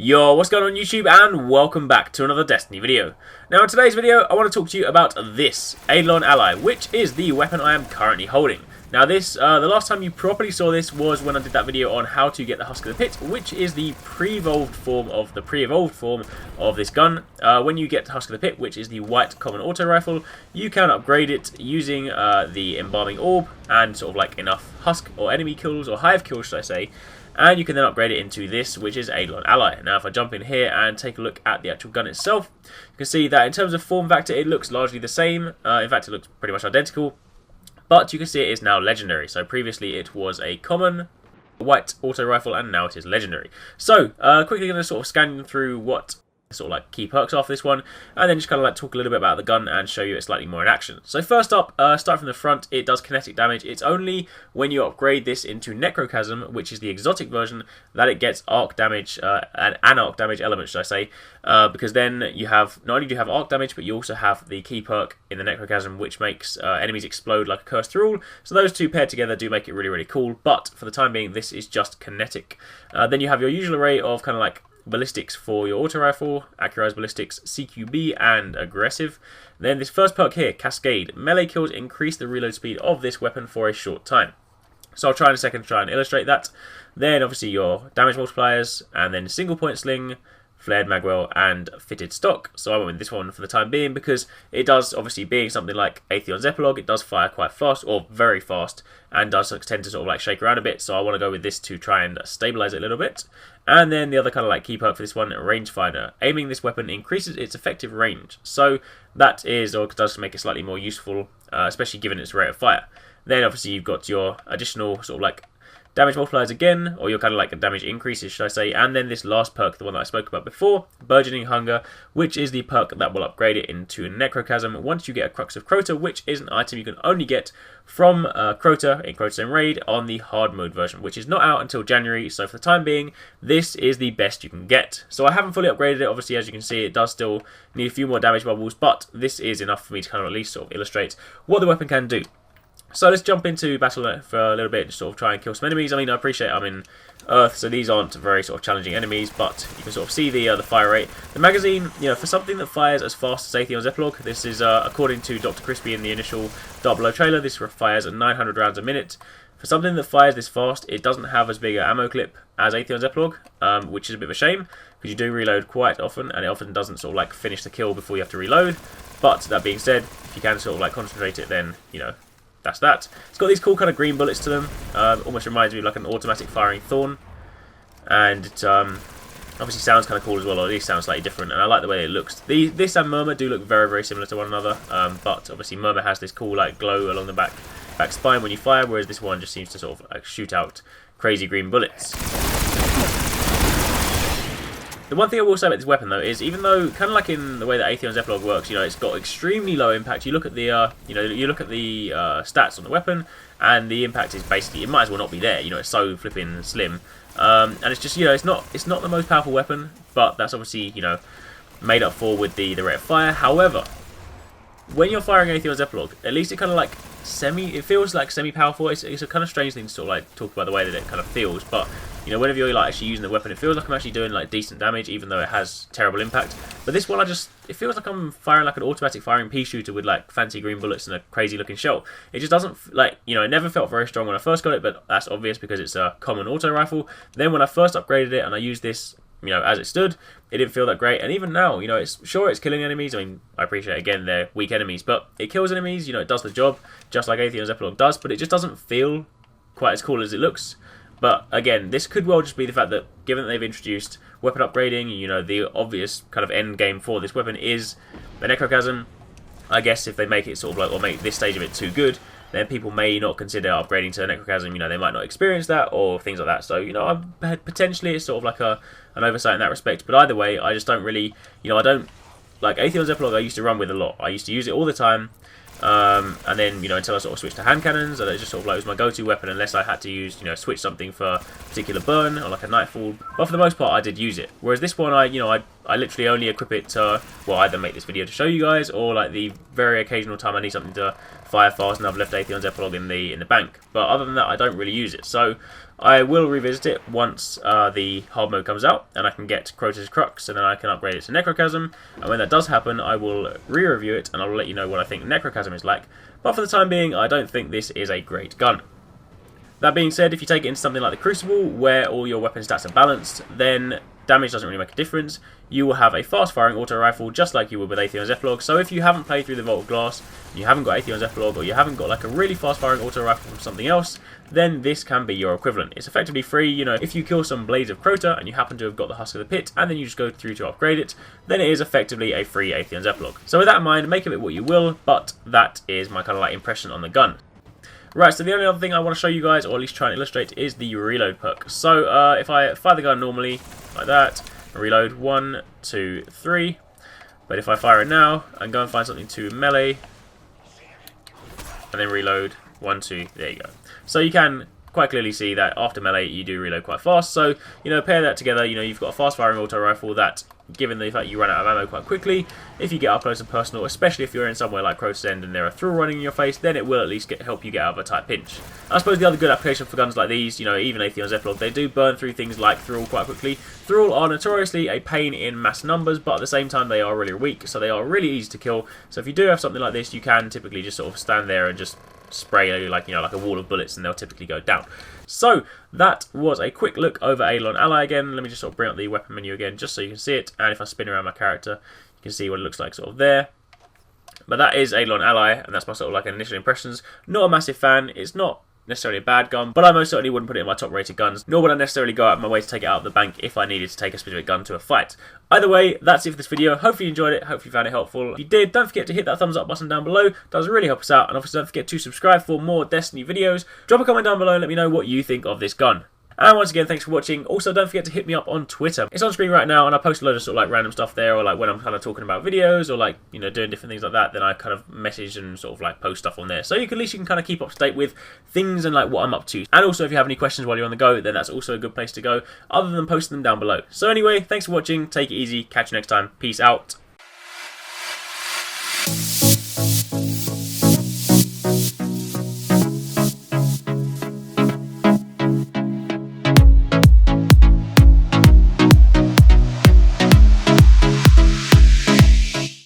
Yo, what's going on YouTube, and welcome back to another Destiny video. Now in today's video, I want to talk to you about this Eidolon ally, which is the weapon I am currently holding. Now this, the last time you properly saw this was when I did that video on how to get the Husk of the Pit, which is the pre-evolved form of this gun. When you get Husk of the Pit, which is the white common auto rifle, you can upgrade it using the embalming orb and sort of like enough Husk or enemy kills, or hive kills should I say. And you can then upgrade it into this, which is Eidolon Ally. Now if I jump in here and take a look at the actual gun itself, you can see that in terms of form factor it looks largely the same. In fact it looks pretty much identical. But you can see it is now legendary. So previously it was a common white auto rifle and now it is legendary. So quickly going to sort of scan through what sort of like key perks off this one, and then just kind of like talk a little bit about the gun and show you it slightly more in action. So first up, start from the front, it does kinetic damage. It's only when you upgrade this into Necrochasm, which is the exotic version, that it gets arc damage, an arc damage element should I say, because then you have, not only do you have arc damage, but you also have the key perk in the Necrochasm, which makes enemies explode like a cursed thrall. So those two paired together do make it really, really cool, but for the time being this is just kinetic. Then you have your usual array of kind of like ballistics for your auto rifle, accurized ballistics, CQB, and aggressive. Then this first perk here, Cascade. Melee kills increase the reload speed of this weapon for a short time. So I'll try in a second to try and illustrate that. Then obviously your damage multipliers, and then single point sling, flared magwell, and fitted stock. So I went with this one for the time being because it does, obviously being something like Atheon's Epilogue, it does fire quite fast, or very fast, and does tend to sort of like shake around a bit, so I want to go with this to try and stabilize it a little bit. And then the other kind of like key perk for this one, rangefinder. Aiming this weapon increases its effective range, so that is, or does make it slightly more useful, especially given its rate of fire. Then obviously you've got your additional sort of like damage multipliers again, or your kind of like damage increases should I say, and then this last perk, the one that I spoke about before, Burgeoning Hunger, which is the perk that will upgrade it into Necrochasm once you get a Crux of Crota, which is an item you can only get from Crota in Crota's Raid on the hard mode version, which is not out until January, so for the time being this is the best you can get. So I haven't fully upgraded it, obviously as you can see it does still need a few more damage bubbles, but this is enough for me to kind of at least sort of illustrate what the weapon can do. So let's jump into battle for a little bit, just sort of try and kill some enemies. I mean, I appreciate I'm in Earth, so these aren't very sort of challenging enemies, but you can sort of see the fire rate. The magazine, you know, for something that fires as fast as Atheon's Epilogue, this is, according to Dr. Crispy in the initial Dark Below trailer, this fires at 900 rounds a minute. For something that fires this fast, it doesn't have as big an ammo clip as Atheon's Epilogue, which is a bit of a shame, because you do reload quite often, and it often doesn't sort of like finish the kill before you have to reload. But that being said, if you can sort of like concentrate it, then, you know, that's that. It's got these cool kind of green bullets to them. Almost reminds me of like an automatic firing thorn. And it obviously sounds kind of cool as well, or at least sounds slightly different. And I like the way it looks. This and Murmur do look very, very similar to one another. But obviously Murmur has this cool like glow along the back spine when you fire, whereas this one just seems to sort of like shoot out crazy green bullets. The one thing I will say about this weapon though is, even though kind of like in the way that Atheon's Epilogue works, you know, it's got extremely low impact. You look at the stats on the weapon, and the impact is basically, it might as well not be there. You know, it's so flipping slim, and it's just, you know, it's not the most powerful weapon, but that's obviously, you know, made up for with the rate of fire. However, when you're firing Atheon's Epilogue, at least it kind of like it feels like semi-powerful. It's a kind of strange thing to sort of like talk about the way that it kind of feels, but you know, whenever you're like actually using the weapon, it feels like I'm actually doing like decent damage, even though it has terrible impact. But this one, it feels like I'm firing like an automatic firing pea shooter with like fancy green bullets and a crazy looking shell. It just doesn't, like, you know, it never felt very strong when I first got it, but that's obvious because it's a common auto rifle. Then when I first upgraded it and I used this, you know, as it stood, it didn't feel that great. And even now, you know, it's killing enemies. I mean, I appreciate, again, they're weak enemies, but it kills enemies, you know, it does the job, just like Atheon's Epilogue does, but it just doesn't feel quite as cool as it looks. But again, this could well just be the fact that, given that they've introduced weapon upgrading, you know, the obvious kind of end game for this weapon is the Necrochasm. I guess if they make it sort of like, or make this stage of it too good, then people may not consider upgrading to the Necrochasm. You know, they might not experience that or things like that. So, you know, potentially it's sort of like an oversight in that respect. But either way, I just don't really, you know, I don't like Atheon's Epilogue. I used to run with a lot. I used to use it all the time. and then, you know, until I sort of switched to hand cannons, and it just sort of like was my go-to weapon unless I had to use, you know, switch something for a particular burn or like a nightfall. But for the most part, I did use it. Whereas this one, I literally only equip it to, well, either make this video to show you guys, or like the very occasional time I need something to fire fast and I've left Atheon's epilogue in the bank. But other than that, I don't really use it. So I will revisit it once the hard mode comes out and I can get Crota's Crux, and then I can upgrade it to Necrochasm. And when that does happen, I will re-review it and I'll let you know what I think Necrochasm is like. But for the time being, I don't think this is a great gun. That being said, if you take it into something like the Crucible, where all your weapon stats are balanced, then damage doesn't really make a difference. You will have a fast-firing auto rifle, just like you would with Atheon's epilogue. So if you haven't played through the Vault of Glass, you haven't got Atheon's epilogue, or you haven't got like a really fast-firing auto rifle from something else, then this can be your equivalent. It's effectively free. You know, if you kill some Blades of Crota and you happen to have got the Husk of the Pit, and then you just go through to upgrade it, then it is effectively a free Atheon's epilogue. So with that in mind, make of it what you will, but that is my kind of like impression on the gun. Right, so the only other thing I want to show you guys, or at least try and illustrate, is the reload perk. So if I fire the gun normally, like that, reload 1, 2, 3. But if I fire it now and go and find something to melee, and then reload 1, 2, there you go. So you can quite clearly see that after melee you do reload quite fast. So, you know, pair that together, you know, you've got a fast firing auto rifle that, given the fact you run out of ammo quite quickly, if you get up close and personal, especially if you're in somewhere like Crota's End and there are thrall running in your face, then it will at least help you get out of a tight pinch. I suppose the other good application for guns like these, you know, even Atheon's epilogue, they do burn through things like thrall quite quickly. Thrall are notoriously a pain in mass numbers, but at the same time they are really weak, so they are really easy to kill. So if you do have something like this, you can typically just sort of stand there and just spray like, you know, like a wall of bullets, and they'll typically go down. So that was a quick look over Eidolon Ally again. Let me just sort of bring up the weapon menu again just so you can see it, and if I spin around my character you can see what it looks like sort of there. But that is Eidolon Ally, and that's my sort of like initial impressions. Not a massive fan. It's not necessarily a bad gun, but I most certainly wouldn't put it in my top rated guns, nor would I necessarily go out of my way to take it out of the bank if I needed to take a specific gun to a fight. Either way, that's it for this video. Hopefully you enjoyed it, hopefully you found it helpful. If you did, don't forget to hit that thumbs up button down below. It does really help us out, and obviously don't forget to subscribe for more Destiny videos. Drop a comment down below and let me know what you think of this gun. And once again, thanks for watching. Also, don't forget to hit me up on Twitter. It's on screen right now, and I post a load of sort of like random stuff there, or like when I'm kind of talking about videos, or like, you know, doing different things like that, then I kind of message and sort of like post stuff on there. So you can, at least you can kind of keep up to date with things and like what I'm up to. And also, if you have any questions while you're on the go, then that's also a good place to go, other than posting them down below. So anyway, thanks for watching. Take it easy. Catch you next time. Peace out.